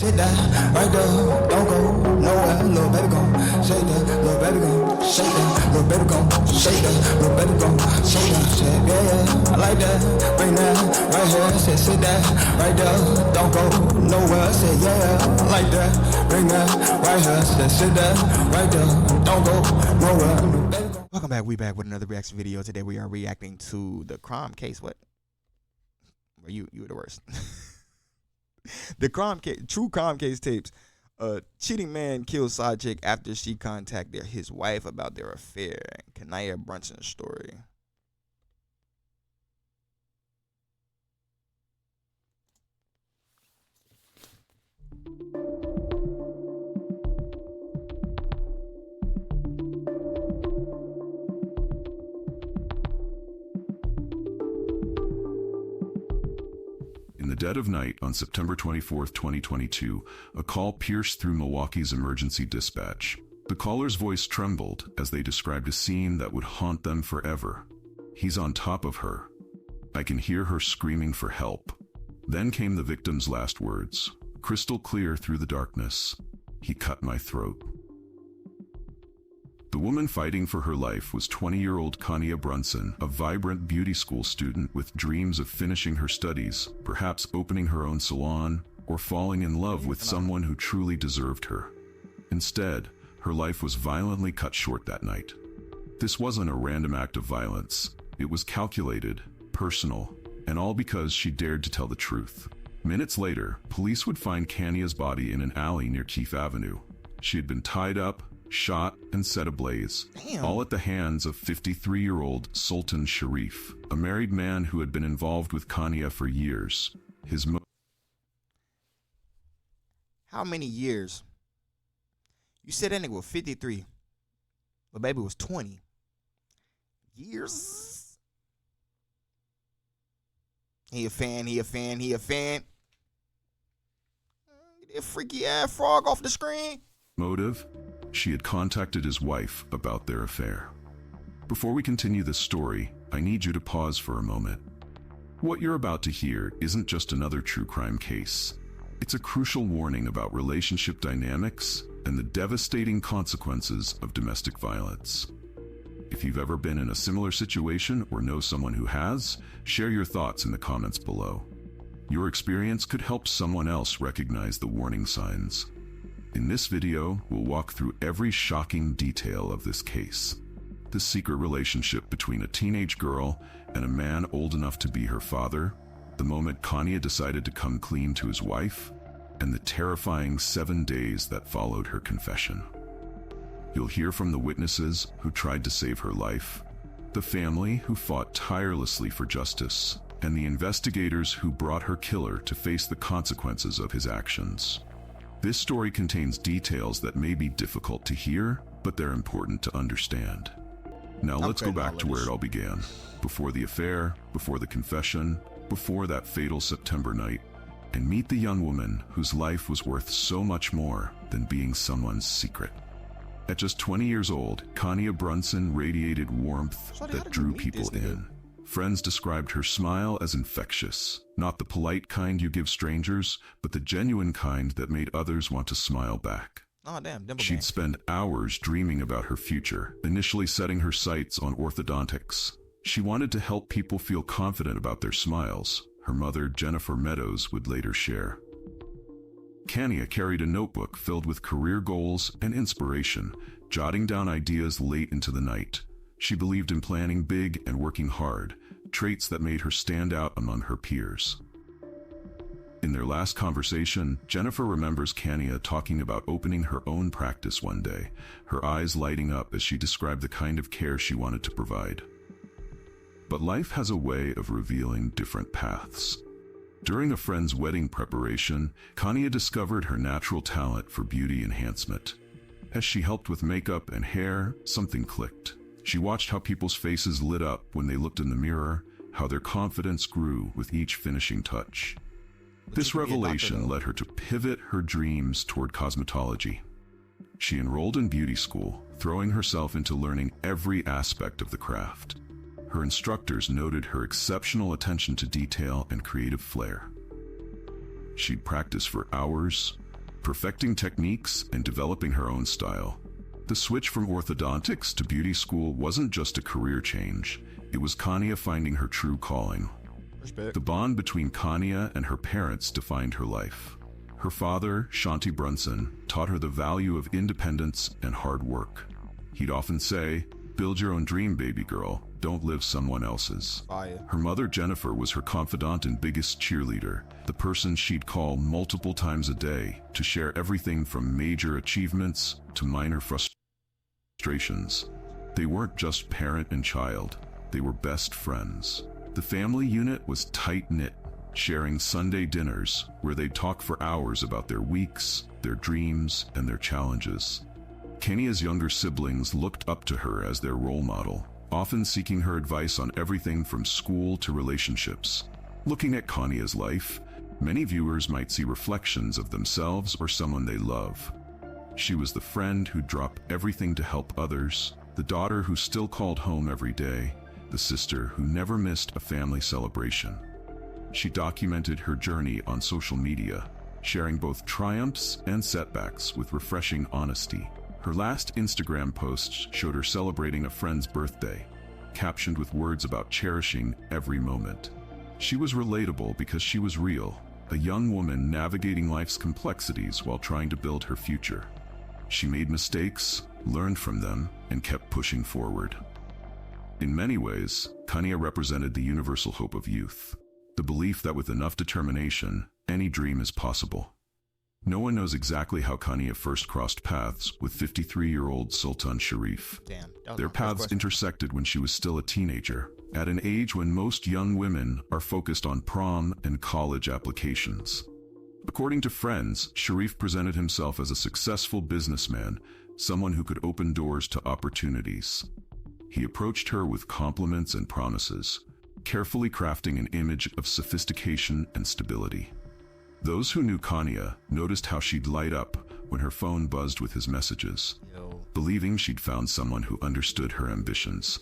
Sit down, right there, don't go nowhere, little baby gon' shake that, little baby gon' shake that, little baby gon' shake that, little baby gon' shake that, shit, yeah, I like that, bring that, right here, sit that, right there, don't go nowhere, say yeah, I like that, bring that, right here, sit that, right there, don't go nowhere. Welcome back, we back with another reaction video. Today we are reacting to the crime case, what? You were the worst. The crime case, true crime case tapes. Cheating man kills side chick after she contacted his wife about their affair. Kania Brunson's story. In the dead of night on September 24, 2022, a call pierced through Milwaukee's emergency dispatch. The caller's voice trembled as they described a scene that would haunt them forever. He's on top of her. I can hear her screaming for help. Then came the victim's last words, crystal clear through the darkness. He cut my throat. The woman fighting for her life was 20-year-old Kania Brunson, a vibrant beauty school student with dreams of finishing her studies, perhaps opening her own salon, or falling in love with someone who truly deserved her. Instead, her life was violently cut short that night. This wasn't a random act of violence. It was calculated, personal, and all because she dared to tell the truth. Minutes later, police would find Kania's body in an alley near Keefe Avenue. She had been tied up, shot, and set ablaze, all at the hands of 53-year-old Sultan Sharif, a married man who had been involved with Kania for years. How many years? You said that nigga was 53. But baby was 20. Years? He a fan. Get that freaky ass frog off the screen. Motive? She had contacted his wife about their affair. Before we continue this story, I need you to pause for a moment. What you're about to hear isn't just another true crime case. It's a crucial warning about relationship dynamics and the devastating consequences of domestic violence. If you've ever been in a similar situation or know someone who has, share your thoughts in the comments below. Your experience could help someone else recognize the warning signs. In this video, we'll walk through every shocking detail of this case. The secret relationship between a teenage girl and a man old enough to be her father, the moment Kania decided to come clean to his wife, and the terrifying 7 days that followed her confession. You'll hear from the witnesses who tried to save her life, the family who fought tirelessly for justice, and the investigators who brought her killer to face the consequences of his actions. This story contains details that may be difficult to hear, but they're important to understand. Now let's go back to where it all began. Before the affair, before the confession, before that fatal September night, and meet the young woman whose life was worth so much more than being someone's secret. At just 20 years old, Kania Brunson radiated warmth that drew people in. Friends described her smile as infectious, not the polite kind you give strangers, but the genuine kind that made others want to smile back. Oh, damn, She'd spend hours dreaming about her future, initially setting her sights on orthodontics. She wanted to help people feel confident about their smiles, her mother, Jennifer Meadows, would later share. Kania carried a notebook filled with career goals and inspiration, jotting down ideas late into the night. She believed in planning big and working hard, traits that made her stand out among her peers. In their last conversation, Jennifer remembers Kania talking about opening her own practice one day, her eyes lighting up as she described the kind of care she wanted to provide. But life has a way of revealing different paths. During a friend's wedding preparation, Kania discovered her natural talent for beauty enhancement. As she helped with makeup and hair, something clicked. She watched how people's faces lit up when they looked in the mirror, how their confidence grew with each finishing touch. This revelation led her to pivot her dreams toward cosmetology. She enrolled in beauty school, throwing herself into learning every aspect of the craft. Her instructors noted her exceptional attention to detail and creative flair. She'd practice for hours, perfecting techniques and developing her own style. The switch from orthodontics to beauty school wasn't just a career change. It was Kanye finding her true calling. Respect. The bond between Kanye and her parents defined her life. Her father, Shanti Brunson, taught her the value of independence and hard work. He'd often say, "Build your own dream, baby girl. Don't live someone else's." Fire. Her mother, Jennifer, was her confidant and biggest cheerleader, the person she'd call multiple times a day to share everything from major achievements to minor frustrations. They weren't just parent and child, they were best friends. The family unit was tight-knit, sharing Sunday dinners where they'd talk for hours about their weeks, their dreams, and their challenges. Kenya's younger siblings looked up to her as their role model, often seeking her advice on everything from school to relationships. Looking at Kanye's life, many viewers might see reflections of themselves or someone they love. She was the friend who dropped everything to help others, the daughter who still called home every day, the sister who never missed a family celebration. She documented her journey on social media, sharing both triumphs and setbacks with refreshing honesty. Her last Instagram post showed her celebrating a friend's birthday, captioned with words about cherishing every moment. She was relatable because she was real, a young woman navigating life's complexities while trying to build her future. She made mistakes, learned from them, and kept pushing forward. In many ways, Kanye represented the universal hope of youth, the belief that with enough determination, any dream is possible. No one knows exactly how Kanye first crossed paths with 53-year-old Sultan Sharif. Damn. Their paths intersected when she was still a teenager, at an age when most young women are focused on prom and college applications. According to friends, Sharif presented himself as a successful businessman, someone who could open doors to opportunities. He approached her with compliments and promises, carefully crafting an image of sophistication and stability. Those who knew Kanye noticed how she'd light up when her phone buzzed with his messages, believing she'd found someone who understood her ambitions.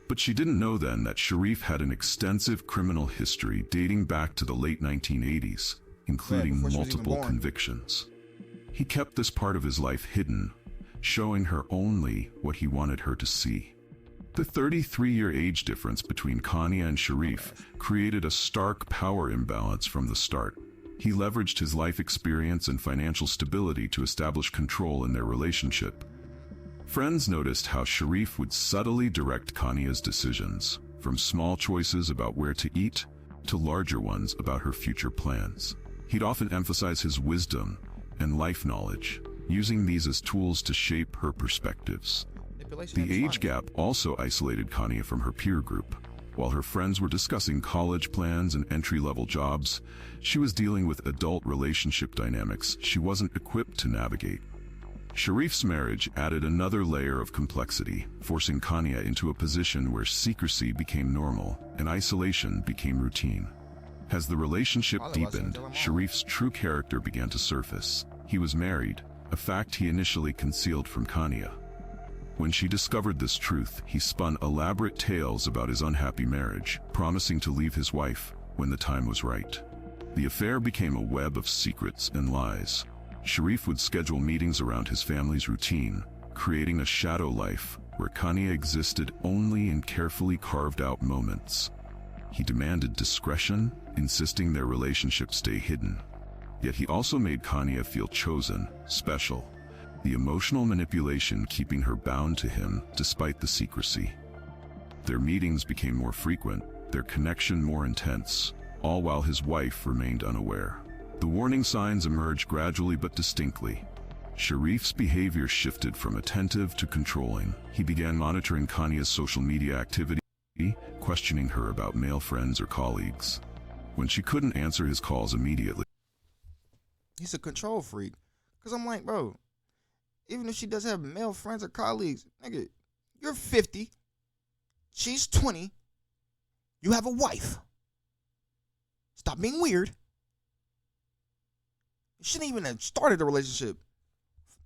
But she didn't know then that Sharif had an extensive criminal history dating back to the late 1980s, including multiple convictions. He kept this part of his life hidden, showing her only what he wanted her to see. The 33-year age difference between Kanye and Sharif created a stark power imbalance from the start. He leveraged his life experience and financial stability to establish control in their relationship. Friends noticed how Sharif would subtly direct Kanye's decisions, from small choices about where to eat to larger ones about her future plans. He'd often emphasize his wisdom and life knowledge, using these as tools to shape her perspectives. The age gap also isolated Kanye from her peer group. While her friends were discussing college plans and entry-level jobs, she was dealing with adult relationship dynamics she wasn't equipped to navigate. Sharif's marriage added another layer of complexity, forcing Kanye into a position where secrecy became normal and isolation became routine. As the relationship deepened, Sharif's true character began to surface. He was married, a fact he initially concealed from Kanye. When she discovered this truth, he spun elaborate tales about his unhappy marriage, promising to leave his wife when the time was right. The affair became a web of secrets and lies. Sharif would schedule meetings around his family's routine, creating a shadow life where Kanye existed only in carefully carved-out moments. He demanded discretion, insisting their relationship stay hidden. Yet he also made Kanye feel chosen, special, the emotional manipulation keeping her bound to him despite the secrecy. Their meetings became more frequent, their connection more intense, all while his wife remained unaware. The warning signs emerged gradually but distinctly. Sharif's behavior shifted from attentive to controlling. He began monitoring Kanye's social media activity, questioning her about male friends or colleagues. When she couldn't answer his calls immediately, he's a control freak. Because I'm like, bro, even if she does have male friends or colleagues, nigga, you're 50, she's 20, you have a wife. Stop being weird. You shouldn't even have started a relationship.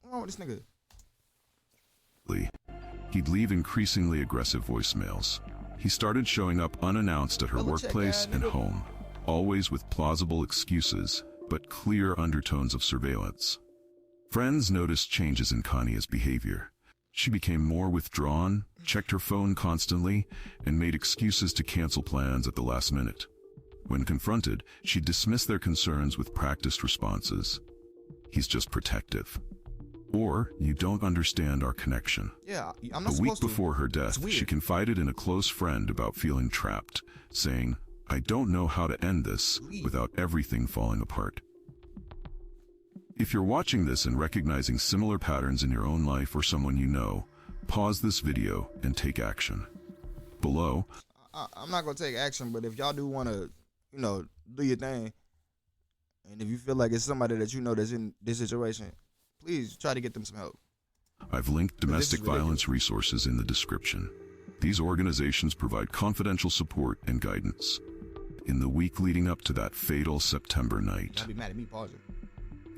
What's wrong with this nigga? He'd leave increasingly aggressive voicemails. He started showing up unannounced at her workplace and home, always with plausible excuses, but clear undertones of surveillance. Friends noticed changes in Kania's behavior. She became more withdrawn, checked her phone constantly, and made excuses to cancel plans at the last minute. When confronted, she dismissed their concerns with practiced responses. "He's just protective." Or, "You don't understand our connection." Yeah, I'm not A week supposed to. before her death, weird. she confided in a close friend about feeling trapped, saying, "I don't know how to end this without everything falling apart." If you're watching this and recognizing similar patterns in your own life or someone you know, pause this video and take action. Below, I'm not gonna take action, but if y'all do want to, do your thing, and if you feel like it's somebody that you know that's in this situation, please try to get them some help. I've linked domestic ridiculous. violence resources in the description. These organizations provide confidential support and guidance. In the week leading up to that fatal September night, Y'all be mad at me pausing.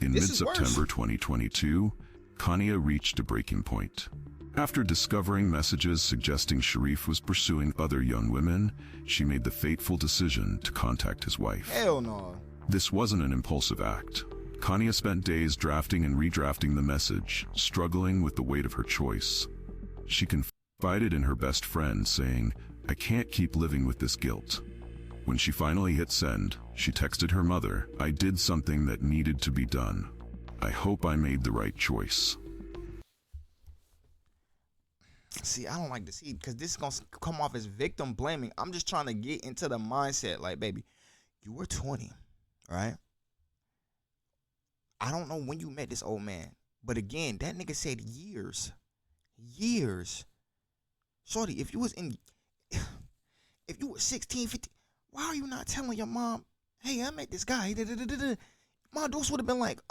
in This is mid-September worse. 2022, Kania reached a breaking point. After discovering messages suggesting Sharif was pursuing other young women, she made the fateful decision to contact his wife. Hell no. This wasn't an impulsive act. Kania spent days drafting and redrafting the message, struggling with the weight of her choice. She confided in her best friend, saying, "I can't keep living with this guilt." When she finally hit send, she texted her mother, "I did something that needed to be done. I hope I made the right choice." See, I don't like to see because this is gonna come off as victim blaming. I'm just trying to get into the mindset, like, baby, you were 20, right? I don't know when you met this old man, but again, that nigga said years. Shorty, if you were 16, 15, why are you not telling your mom, "Hey, I met this guy. My dose would have been like,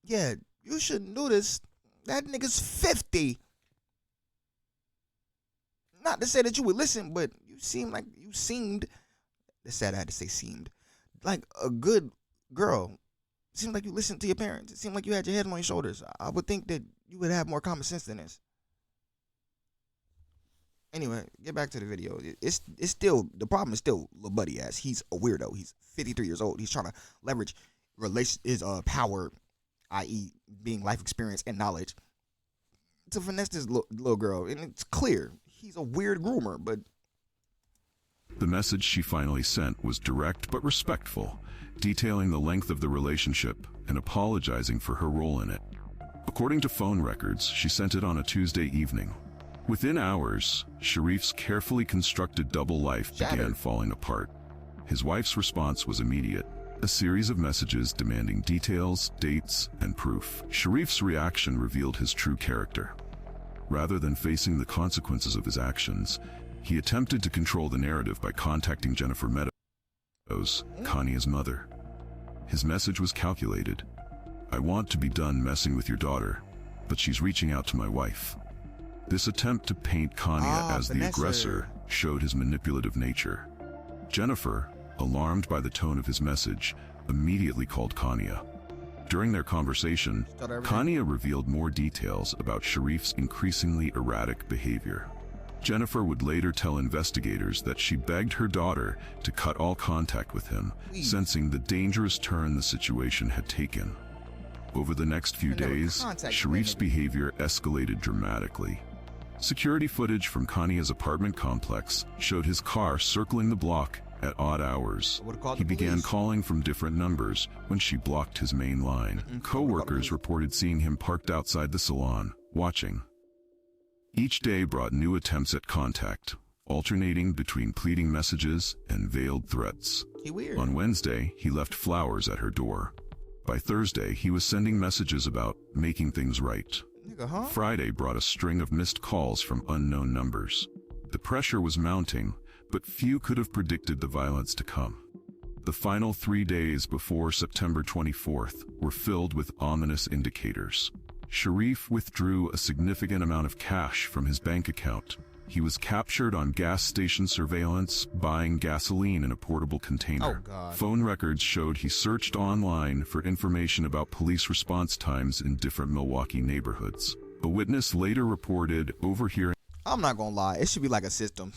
yeah, you shouldn't do this. That nigga's 50. Not to say that you would listen, but you seemed, that's sad I had to say seemed, like a good girl. It seemed like you listened to your parents. It seemed like you had your head on your shoulders. I would think that you would have more common sense than this. Anyway, get back to the video. It's still, the problem is still Lil Buddy ass. He's a weirdo. He's 53 years old. He's trying to leverage his power, i.e. being life experience and knowledge, to finesse this little girl. And it's clear he's a weird groomer, but The message she finally sent was direct but respectful, detailing the length of the relationship and apologizing for her role in it. According to phone records, she sent it on a Tuesday evening. Within hours, Sharif's carefully constructed double life began Shattered. falling apart. His wife's response was immediate, a series of messages demanding details, dates, and proof. Sharif's reaction revealed his true character. Rather than facing the consequences of his actions, he attempted to control the narrative by contacting Jennifer Meadows, Kania's mother. His message was calculated. "I want to be done messing with your daughter, but she's reaching out to my wife." This attempt to paint Kania as the Vanessa. aggressor showed his manipulative nature. Jennifer, alarmed by the tone of his message, immediately called Kania. During their conversation, Start everything. Kania revealed more details about Sharif's increasingly erratic behavior. Jennifer would later tell investigators that she begged her daughter to cut all contact with him, Please. sensing the dangerous turn the situation had taken. Over the next few I never days, contacted Sharif's that nigga. behavior escalated dramatically. Security footage from Kania's apartment complex showed his car circling the block at odd hours. I would've called He the began police. calling from different numbers when she blocked his main line. called the Co-workers police. reported seeing him parked outside the salon, watching. Each day brought new attempts at contact, alternating between pleading messages and veiled threats. he weird. On Wednesday, he left flowers at her door. By Thursday, he was sending messages about making things right. Nigga, huh? Friday brought a string of missed calls from unknown numbers. The pressure was mounting, but few could have predicted the violence to come. The final 3 days before September 24th were filled with ominous indicators. Sharif withdrew a significant amount of cash from his bank account. He was captured on gas station surveillance, buying gasoline in a portable container. Oh, God. Phone records showed he searched online for information about police response times in different Milwaukee neighborhoods. A witness later reported overhearing I'm not gonna lie, it should be like a system.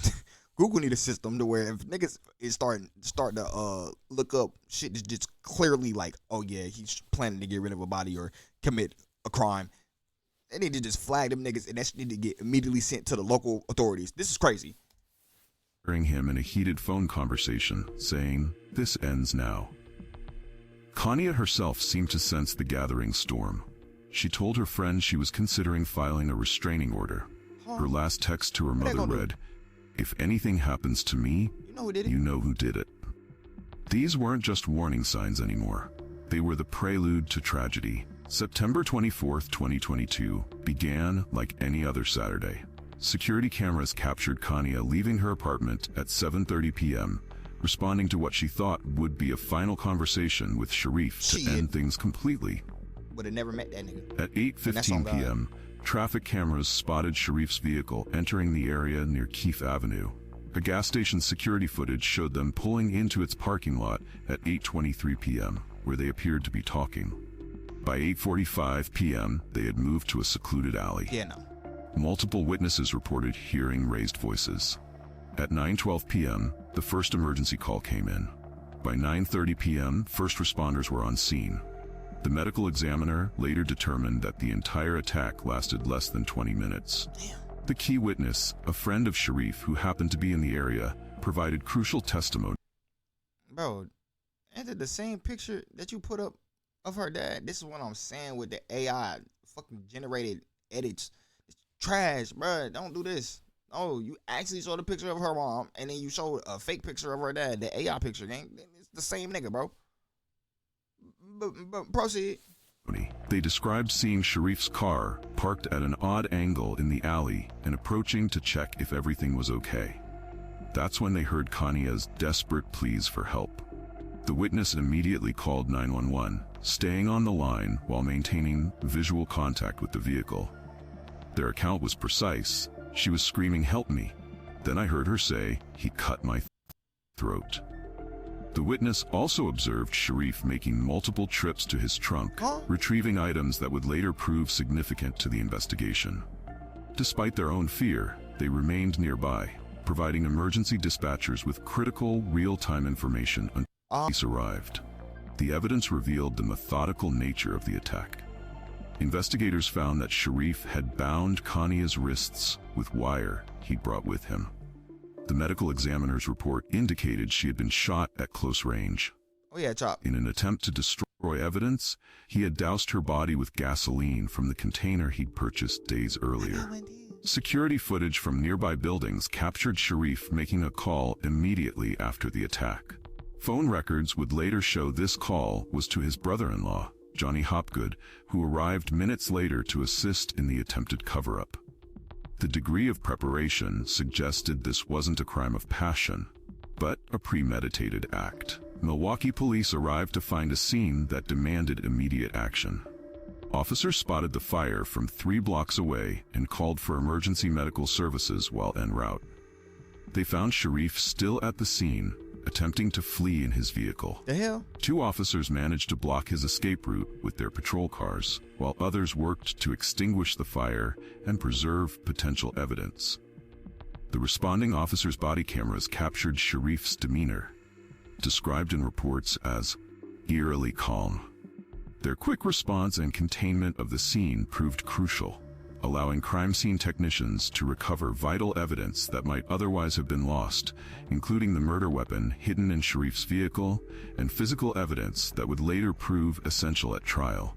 Google need a system to where if niggas is starting to look up shit that's just clearly like, oh yeah, he's planning to get rid of a body or commit a crime. They need to just flag them niggas, and that shit need to get immediately sent to the local authorities. This is crazy. Hearing him in a heated phone conversation, saying, "This ends now." Kania herself seemed to sense the gathering storm. She told her friend she was considering filing a restraining order. Her last text to her mother read, "If anything happens to me, you know who did it." These weren't just warning signs anymore. They were the prelude to tragedy. September 24th, 2022 began like any other Saturday. Security cameras captured Kania leaving her apartment at 7:30 p.m., responding to what she thought would be a final conversation with Sharif to end things completely. Would have never met that nigga. At 8:15 p.m., traffic cameras spotted Sharif's vehicle entering the area near Keefe Avenue. A gas station security footage showed them pulling into its parking lot at 8:23 p.m., where they appeared to be talking. By 8:45 p.m., they had moved to a secluded alley. Multiple witnesses reported hearing raised voices. At 9:12 p.m., the first emergency call came in. By 9:30 p.m., first responders were on scene. The medical examiner later determined that the entire attack lasted less than 20 minutes. The key witness, a friend of Sharif who happened to be in the area, provided crucial testimony. Bro, ain't it the same picture that you put up of her dad? This is what I'm saying with the AI fucking generated edits. It's trash, bro. Don't do this. Oh, you actually showed a picture of her mom, and then you showed a fake picture of her dad. The AI picture, gang. It's the same nigga, bro. But proceed. They described seeing Sharif's car parked at an odd angle in the alley and approaching to check if everything was okay. That's when they heard Kania's desperate pleas for help. The witness immediately called 911, staying on the line while maintaining visual contact with the vehicle. Their account was precise. She was screaming, "Help me." Then I heard her say, "He cut my throat." The witness also observed Sharif making multiple trips to his trunk, retrieving items that would later prove significant to the investigation. Despite their own fear, they remained nearby, providing emergency dispatchers with critical, real-time information until police arrived. The evidence revealed the methodical nature of the attack. Investigators found that Sharif had bound Kania's wrists with wire he'd brought with him. The medical examiner's report indicated she had been shot at close range. In an attempt to destroy evidence, he had doused her body with gasoline from the container he'd purchased days earlier. Security footage from nearby buildings captured Sharif making a call immediately after the attack. Phone records would later show this call was to his brother-in-law, Johnny Hopgood, who arrived minutes later to assist in the attempted cover-up. The degree of preparation suggested this wasn't a crime of passion, but a premeditated act. Milwaukee police arrived to find a scene that demanded immediate action. Officers spotted the fire from 3 blocks away and called for emergency medical services while en route. They found Sharif still at the scene, attempting to flee in his vehicle. The hell? 2 officers managed to block his escape route with their patrol cars, while others worked to extinguish the fire and preserve potential evidence. The responding officers' body cameras captured Sharif's demeanor, described in reports as eerily calm. Their quick response and containment of the scene proved crucial, allowing crime scene technicians to recover vital evidence that might otherwise have been lost, including the murder weapon hidden in Sharif's vehicle and physical evidence that would later prove essential at trial.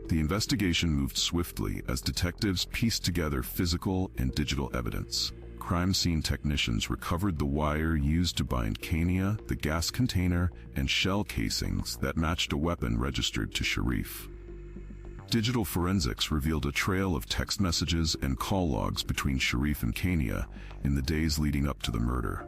The investigation moved swiftly as detectives pieced together physical and digital evidence. Crime scene technicians recovered the wire used to bind Kania, the gas container, and shell casings that matched a weapon registered to Sharif. Digital forensics revealed a trail of text messages and call logs between Sharif and Kania in the days leading up to the murder.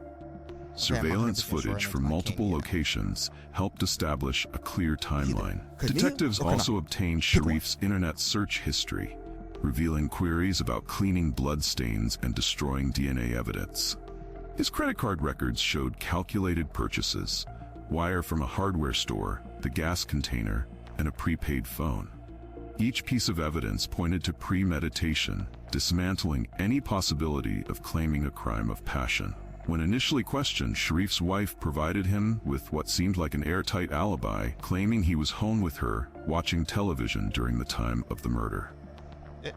Surveillance footage from multiple locations helped establish a clear timeline. Detectives also obtained Sharif's internet search history, revealing queries about cleaning bloodstains and destroying DNA evidence. His credit card records showed calculated purchases, wire from a hardware store, the gas container, and a prepaid phone. Each piece of evidence pointed to premeditation, dismantling any possibility of claiming a crime of passion. When initially questioned, Sharif's wife provided him with what seemed like an airtight alibi, claiming he was home with her, watching television during the time of the murder.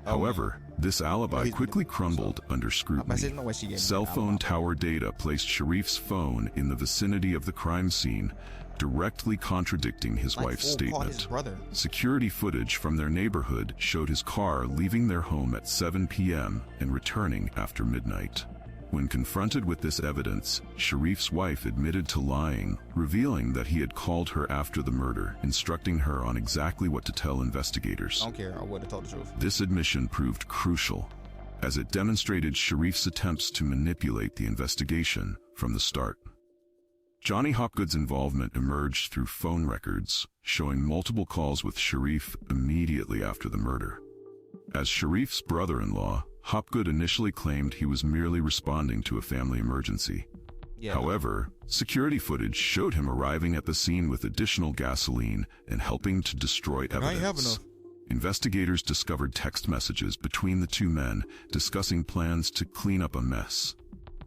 However, this alibi quickly crumbled under scrutiny. Cell phone tower data placed Sharif's phone in the vicinity of the crime scene, directly contradicting his wife's statement. Security footage from their neighborhood showed his car leaving their home at 7 p.m. and returning after midnight. When confronted with this evidence, Sharif's wife admitted to lying, revealing that he had called her after the murder, instructing her on exactly what to tell investigators. I don't care, I would have told the truth. This admission proved crucial, as it demonstrated Sharif's attempts to manipulate the investigation from the start. Johnny Hopgood's involvement emerged through phone records, showing multiple calls with Sharif immediately after the murder. As Sharif's brother-in-law, Hopgood initially claimed he was merely responding to a family emergency. However, security footage showed him arriving at the scene with additional gasoline and helping to destroy evidence. Investigators discovered text messages between the two men discussing plans to clean up a mess.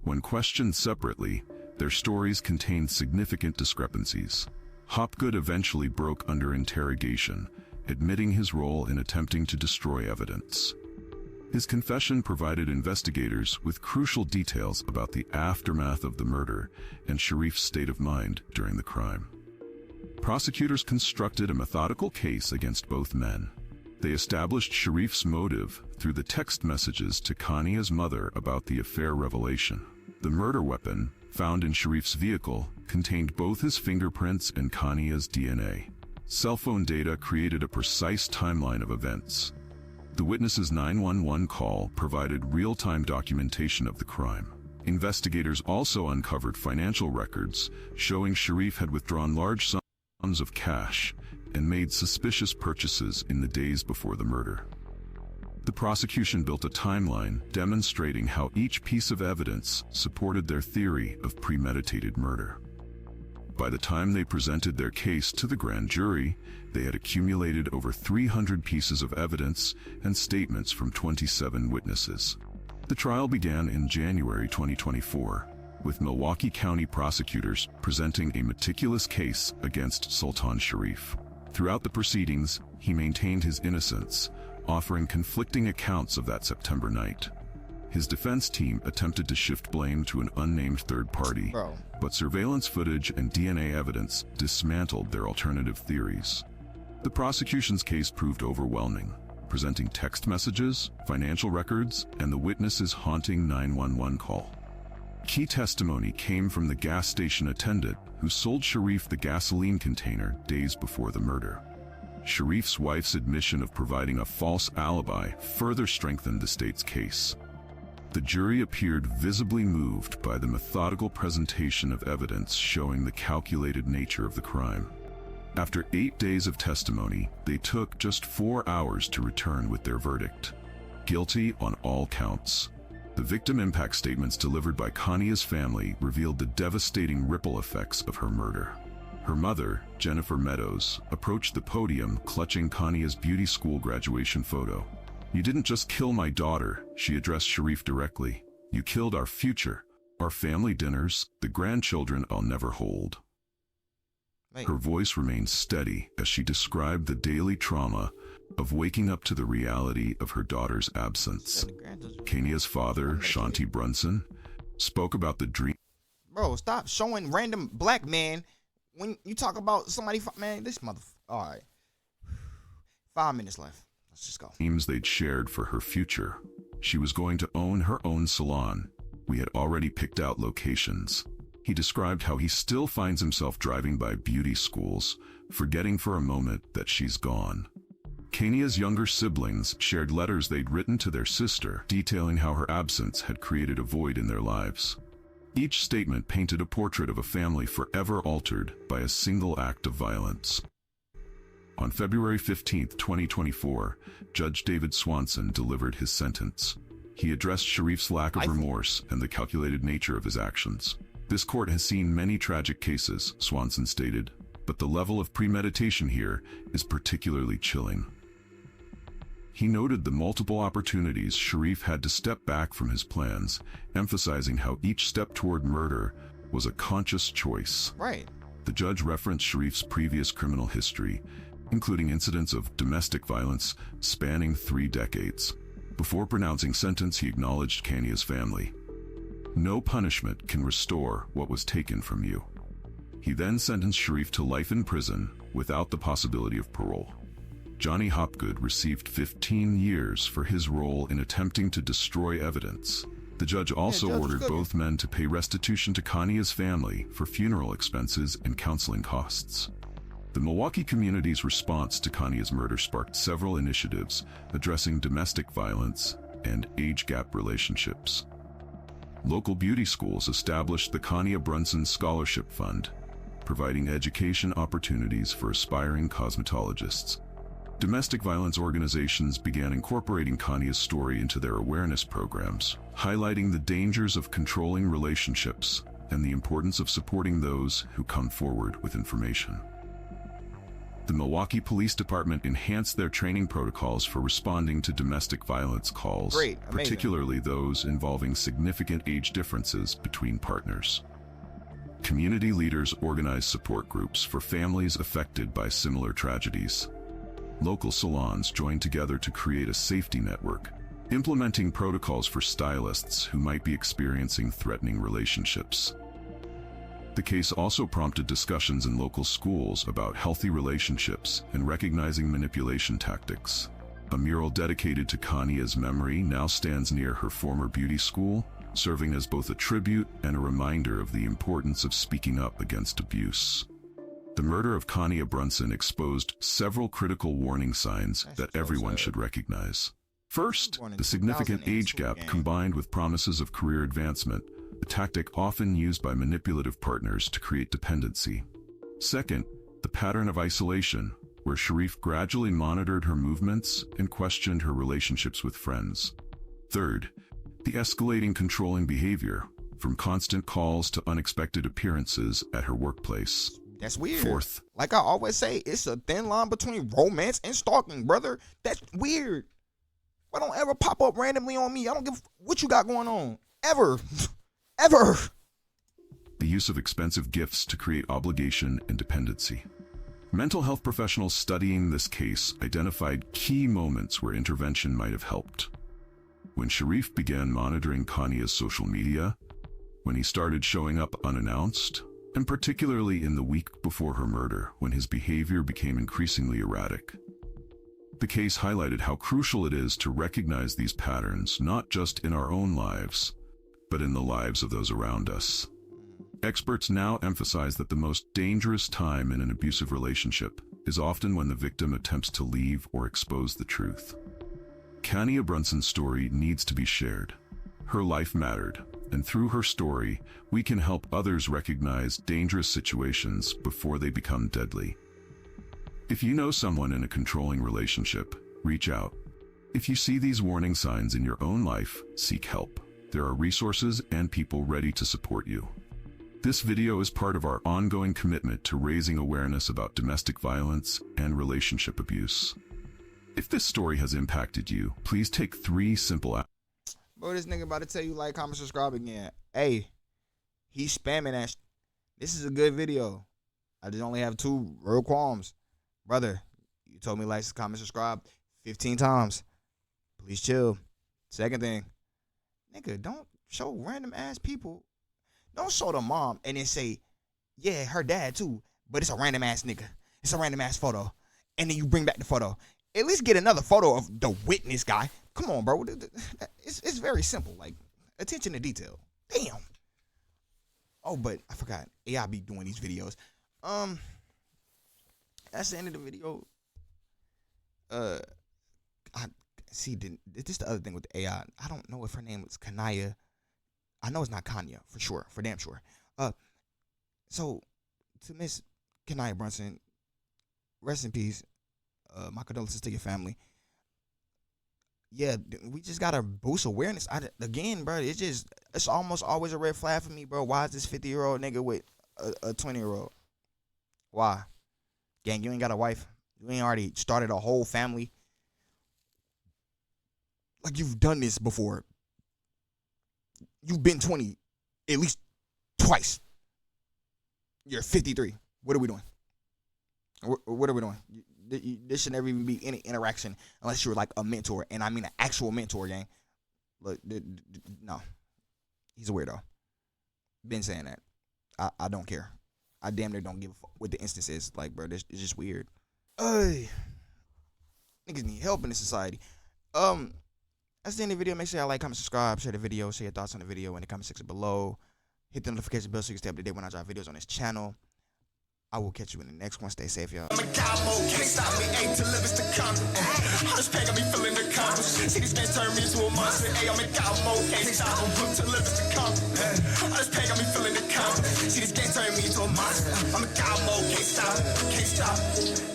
When questioned separately, their stories contained significant discrepancies. Hopgood eventually broke under interrogation, admitting his role in attempting to destroy evidence. His confession provided investigators with crucial details about the aftermath of the murder and Sharif's state of mind during the crime. Prosecutors constructed a methodical case against both men. They established Sharif's motive through the text messages to Kania's mother about the affair revelation. The murder weapon, found in Sharif's vehicle, contained both his fingerprints and Kania's DNA. Cell phone data created a precise timeline of events. The witness's 911 call provided real-time documentation of the crime. Investigators also uncovered financial records showing Sharif had withdrawn large sums of cash and made suspicious purchases in the days before the murder. The prosecution built a timeline demonstrating how each piece of evidence supported their theory of premeditated murder. By the time they presented their case to the grand jury, they had accumulated over 300 pieces of evidence and statements from 27 witnesses. The trial began in January 2024, with Milwaukee County prosecutors presenting a meticulous case against Sultan Sharif. Throughout the proceedings, he maintained his innocence, offering conflicting accounts of that September night. His defense team attempted to shift blame to an unnamed third party, but surveillance footage and DNA evidence dismantled their alternative theories. The prosecution's case proved overwhelming, presenting text messages, financial records, and the witness's haunting 911 call. Key testimony came from the gas station attendant who sold Sharif the gasoline container days before the murder. Sharif's wife's admission of providing a false alibi further strengthened the state's case. The jury appeared visibly moved by the methodical presentation of evidence showing the calculated nature of the crime. After 8 days of testimony, they took just 4 hours to return with their verdict: guilty on all counts. The victim impact statements delivered by Kania's family revealed the devastating ripple effects of her murder. Her mother, Jennifer Meadows, approached the podium clutching Kania's beauty school graduation photo. "You didn't just kill my daughter," she addressed Sharif directly. "You killed our future, our family dinners, the grandchildren I'll never hold." Her voice remained steady as she described the daily trauma of waking up to the reality of her daughter's absence. Kania's father, Shanti Brunson, spoke about the dream. Bro, stop showing random black men when you talk about somebody. Man, this mother. All right. 5 minutes left. Let's just go. Dreams they'd shared for her future. She was going to own her own salon. We had already picked out locations. He described how he still finds himself driving by beauty schools, forgetting for a moment that she's gone. Kania's younger siblings shared letters they'd written to their sister, detailing how her absence had created a void in their lives. Each statement painted a portrait of a family forever altered by a single act of violence. On February 15, 2024, Judge David Swanson delivered his sentence. He addressed Sharif's lack of remorse and the calculated nature of his actions. "This court has seen many tragic cases," Swanson stated, "but the level of premeditation here is particularly chilling." He noted the multiple opportunities Sharif had to step back from his plans, emphasizing how each step toward murder was a conscious choice. Right. The judge referenced Sharif's previous criminal history, including incidents of domestic violence spanning 3 decades. Before pronouncing sentence, he acknowledged Kania's family. No punishment can restore what was taken from you. He then sentenced Sharif to life in prison without the possibility of parole. Johnny Hopgood received 15 years for his role in attempting to destroy evidence. The judge also ordered both men to pay restitution to Kania's family for funeral expenses and counseling costs. The Milwaukee community's response to Kania's murder sparked several initiatives addressing domestic violence and age gap relationships. Local beauty schools established the Kania Brunson Scholarship Fund, providing education opportunities for aspiring cosmetologists. Domestic violence organizations began incorporating Kania's story into their awareness programs, highlighting the dangers of controlling relationships and the importance of supporting those who come forward with information. The Milwaukee Police Department enhanced their training protocols for responding to domestic violence calls, particularly those involving significant age differences between partners. Community leaders organized support groups for families affected by similar tragedies. Local salons joined together to create a safety network, implementing protocols for stylists who might be experiencing threatening relationships. The case also prompted discussions in local schools about healthy relationships and recognizing manipulation tactics. A mural dedicated to Kania's memory now stands near her former beauty school, serving as both a tribute and a reminder of the importance of speaking up against abuse. The murder of Kania Brunson exposed several critical warning signs that everyone should recognize. First, the significant age gap combined with promises of career advancement, a tactic often used by manipulative partners to create dependency. Second, the pattern of isolation, where Sharif gradually monitored her movements and questioned her relationships with friends. Third, the escalating controlling behavior, from constant calls to unexpected appearances at her workplace. That's weird. Fourth, like I always say, it's a thin line between romance and stalking, brother. That's weird. Why don't ever pop up randomly on me? I don't give what you got going on. Ever. Ever. The use of expensive gifts to create obligation and dependency. Mental health professionals studying this case identified key moments where intervention might have helped. When Sharif began monitoring Kania's social media, when he started showing up unannounced, and particularly in the week before her murder, when his behavior became increasingly erratic. The case highlighted how crucial it is to recognize these patterns not just in our own lives, but in the lives of those around us. Experts now emphasize that the most dangerous time in an abusive relationship is often when the victim attempts to leave or expose the truth. Kania Brunson's story needs to be shared. Her life mattered, and through her story, we can help others recognize dangerous situations before they become deadly. If you know someone in a controlling relationship, reach out. If you see these warning signs in your own life, seek help. There are resources and people ready to support you. This video is part of our ongoing commitment to raising awareness about domestic violence and relationship abuse. If this story has impacted you, please take 3 simple actions. Bro, this nigga about to tell you like, comment, subscribe again. Hey, he's spamming that. This is a good video. I just only have 2 real qualms. Brother, you told me like, comment, subscribe 15 times. Please chill. Second thing, nigga, don't show random ass people. Don't show the mom and then say, yeah, her dad too, but it's a random ass nigga. It's a random ass photo. And then you bring back the photo. At least get another photo of the witness guy. Come on, bro. It's very simple. Like, attention to detail. Damn. Oh, but I forgot. AI be doing these videos. That's the end of the video. I see. This is the other thing with the AI. I don't know if her name was Kania. I know it's not Kanya for sure, for damn sure. So to Miss Kania Brunson, rest in peace. My condolences to your family. Yeah, we just gotta boost awareness. Again, bro, it's almost always a red flag for me, bro. Why is this 50-year-old nigga with a 20-year-old? Why? Gang, you ain't got a wife. You ain't already started a whole family. Like, you've done this before. You've been 20 at least twice. You're 53. What are we doing? What are we doing? This should never even be any interaction unless you're like a mentor. And I mean an actual mentor, gang. Look, no. He's a weirdo. Been saying that. I don't care. I damn near don't give a fuck what the instance is. Like, bro, this is just weird. Niggas need help in this society. That's the end of the video. Make sure y'all like, comment, subscribe, share the video, share your thoughts on the video in the comment section below. Hit the notification bell so you can stay up to date when I drop videos on this channel. I will catch you in the next one. Stay safe, y'all. I'm a cowboy, can't stop me, ain't to live is to come. All this pain got me feeling the cops. See these games turn me into a monster. Hey, I'm a cowboy, can't stop me, to live is to come. All this pain got me feeling the cops. See these games turn me into a monster. I'm a cowboy, can't stop, can't stop.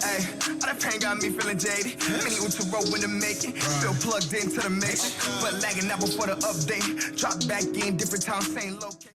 Hey, all that pain got me feeling jaded. Many with the rope when the making. Still plugged into the mix, but lagging out before the update. Drop back in different times, same location.